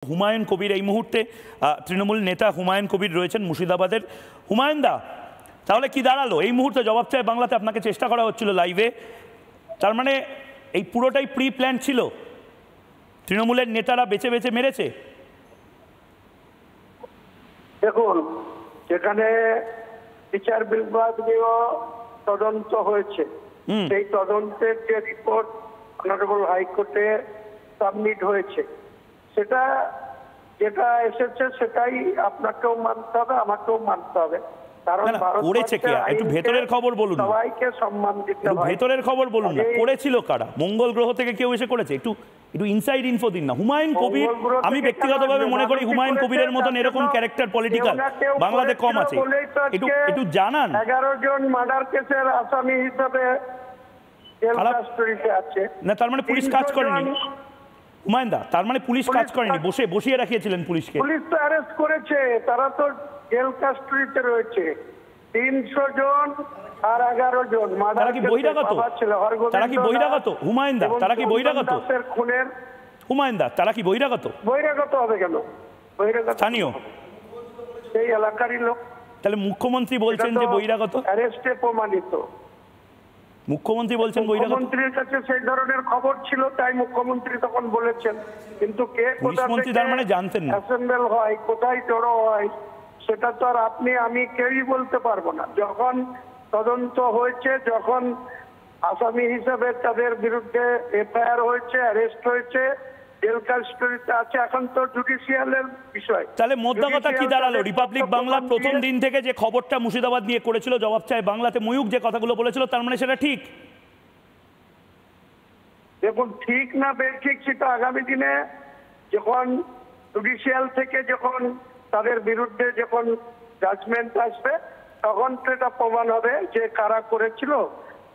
হুমায়ুন কবির এই মুহূর্তে তৃণমূল নেতা হুমায়ুন কবির রয়েছেন মুর্শিদাবাদের। হুমায়ুন দা, তাহলে কি দাঁড়ালো? এই মুহূর্তে জবাব চায় বাংলাতে আপনাকে চেষ্টা করা হচ্ছিল লাইভে, তার মানে এই পুরোটাই প্রি প্ল্যান ছিল, তৃণমূলের নেতারা বেছে বেছে মেরেছে? দেখুন, যেখানে বিচার বিভাগ নিয়ে তদন্ত হয়েছে, সেই তদন্তের যে রিপোর্ট অনারেবল হাইকোর্টে সাবমিট হয়েছে, সেটা যেটা এসেছে সেটাই আপনাকেও মানতে হবে, আমাকেও মানতে হবে। কারণ একটু ভেতরের খবর বলুন, সবাইকে সম্মান দিতে হবে। ভেতরের খবর বলুন না, করেছিল কারা? মঙ্গল গ্রহ থেকে কেউ এসে করেছে? একটু ইনসাইড ইনফো দিন না। হুমায়ুন কবির, আমি ব্যক্তিগতভাবে মনে করি হুমায়ুন কবিরের মতন এরকম ক্যারেক্টার পলিটিক্যাল বাংলাতে কম আছে, একটু জানান। 11 জন মার্ডার কেসের আসামি হিসেবে জেল কাস্টডিতে আছে না, তার মানে পুলিশ কাজ করেনি হুমায়ুন দা, তার মানে পুলিশ কাজ করেনি, বসিয়ে রাখিয়েছিলেন পুলিশকে। পুলিশ তো অ্যারেস্ট করেছে, তারা তো জেল কাস্টডিতে রয়েছে। 300 জন আর 11 জন তারা কি বহিরাগত? তারা কি বহিরাগত হুমায়ুন দা? তারা কি বহিরাগত? খুনের হুমায়ুন দা, তারা কি বহিরাগত? বহিরাগত হবে কেন? বহিরাগত স্থানীয় সেই এলাকারই লোক। তাহলে মুখ্যমন্ত্রী বলছেন যে বহিরাগত? অ্যারেস্টে প্রমাণিত। মুখ্যমন্ত্রী বলছেন বহিরাগত। মুখ্যমন্ত্রীর কাছে সেই ধরনের খবর ছিল, তাই মুখ্যমন্ত্রী তখন বলেছেন। কিন্তু কে কোথা থেকে তার মানে জানতেন না অ্যাসেম্বল হয়, কোথায় জড়ো হয়, সেটা তো আর আপনি আমি কেউই বলতে পারবো না। যখন তদন্ত হয়েছে, যখন আসামি হিসেবে তাদের বিরুদ্ধে এফআইআর হয়েছে, অ্যারেস্ট হয়েছে, জেল কাস্টডিতে আছে, এখন তো জুডিশিয়ালের বিষয়। তাহলে মোদ্দা কথা কি দাঁড়ালো? রিপাবলিক বাংলা প্রথম দিন থেকে যে খবরটা মুর্শিদাবাদ নিয়ে করেছিল, জবাব চায় বাংলাতে ময়ূক যে কথাগুলো বলেছিল, তার মানে সেটা ঠিক? দেখুন, ঠিক না বেঠিক সেটা আগামী দিনে যখন জুডিশিয়াল থেকে যখন তাদের বিরুদ্ধে যখন জাজমেন্ট আসবে, তখন তো এটা প্রমাণ হবে যে কারা করেছিল।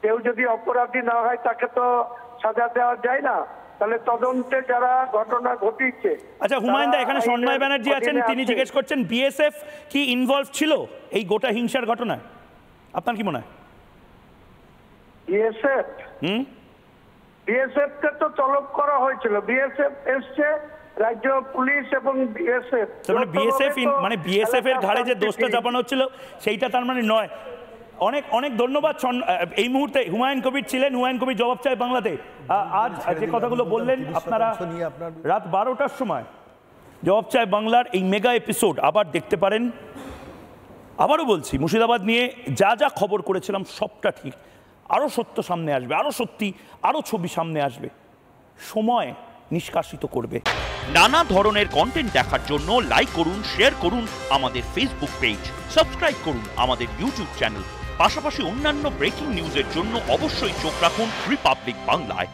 কেউ যদি অপরাধী না হয় তাকে তো সাজা দেওয়া যায় না। তাহলে তদন্তে যারা ঘটনা ঘটিয়েছে। আচ্ছা হুমায়ুন দা, এখানে সন্ময় ব্যানার্জি আছেন, তিনি জিজ্ঞেস করছেন বিএসএফ কি ইনভলভ ছিল এই গোটা হিংসার ঘটনায়? আপনার কি মনে হয়? বিএসএফ কে তো তলব করা হয়েছিল, বিএসএফ এসছে, রাজ্য পুলিশ এবং বিএসএফ। মানে বিএসএফ এর ঘাড়ে যে দোষটা চাপানো হচ্ছিল সেইটা তার মানে নয়। অনেক অনেক ধন্যবাদ। এই মুহূর্তে হুমায়ুন কবির ছিলেন, হুমায়ুন কবির জবাব চায় বাংলাতে। আজ যে কথাগুলো বললেন আপনারা রাত 12টার সময় জবাব চায় বাংলার এই মেগা এপিসোড আবার দেখতে পারেন। আবারও বলছি, মুর্শিদাবাদ নিয়ে যা যা খবর করেছিলাম সবটা ঠিক, আরও সত্য সামনে আসবে, আরও সত্যি, আরও ছবি সামনে আসবে, সময় নিষ্কাশিত করবে। নানা ধরনের কন্টেন্ট দেখার জন্য লাইক করুন, শেয়ার করুন আমাদের ফেসবুক পেজ, সাবস্ক্রাইব করুন আমাদের ইউটিউব চ্যানেল। পাশাপাশি অন্যান্য ব্রেকিং নিউজের জন্য অবশ্যই চোখ রাখুন রিপাবলিক বাংলায়।